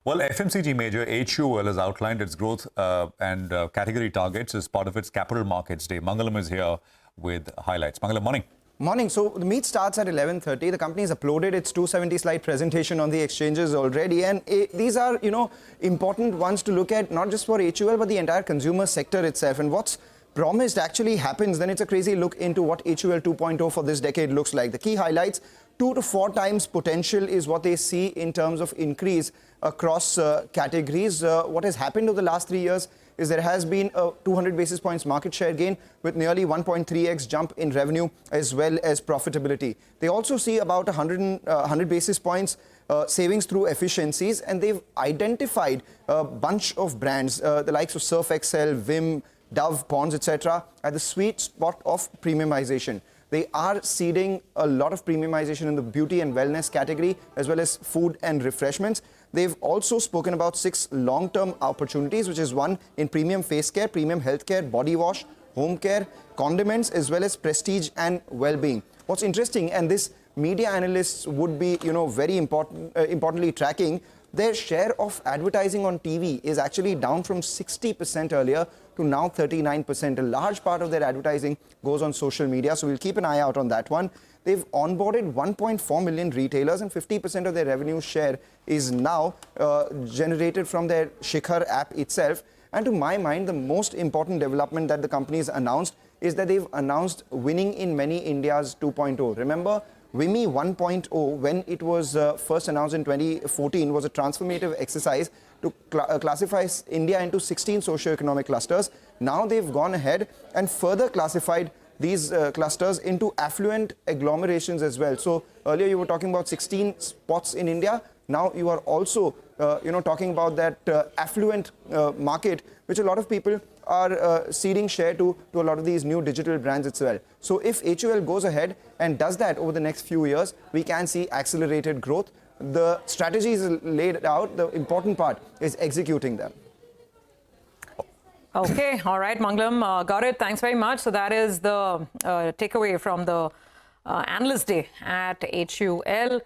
Well, FMCG major HUL has outlined its growth and category targets as part of its Capital Markets Day. Mangalam is here with highlights. Mangalam, morning. Morning. So the meet starts at 11:30. The company has uploaded its 270-slide presentation on the exchanges already, and these are, important ones to look at, not just for HUL but the entire consumer sector itself. And what's promised actually happens, then it's a crazy look into what HUL 2.0 for this decade looks like. The key highlights: 2 to 4 times potential is what they see in terms of increase across categories. What has happened over the last 3 years is there has been a 200 basis points market share gain with nearly 1.3x jump in revenue as well as profitability. They also see about 100 basis points savings through efficiencies, and they've identified a bunch of brands, the likes of Surf Excel, Vim, Dove, Pond's, etc., at the sweet spot of premiumization. They are seeding a lot of premiumization in the beauty and wellness category, as well as food and refreshments. They've also spoken about 6 long-term opportunities, which is 1 in premium face care, premium healthcare, body wash, home care, condiments, as well as prestige and well-being. What's interesting, and this media analysts would be, very importantly tracking, their share of advertising on TV is actually down from 60% earlier to now 39%. A large part of their advertising goes on social media, so we'll keep an eye out on that one. They've onboarded 1.4 million retailers, and 50% of their revenue share is now generated from their Shikhar app itself. And to my mind, the most important development that the company has announced is that they've announced winning in many Indias 2.0. Remember, WIMI 1.0, when it was first announced in 2014, was a transformative exercise to classify India into 16 socio-economic clusters. Now they've gone ahead and further classified these clusters into affluent agglomerations as well. So earlier you were talking about 16 spots in India. Now you are also, talking about that affluent market, which a lot of people are ceding share to a lot of these new digital brands as well. So if HUL goes ahead and does that over the next few years, we can see accelerated growth. The strategy is laid out. The important part is executing them. Okay, all right, Mangalam, got it. Thanks very much. So that is the takeaway from the Analyst Day at HUL.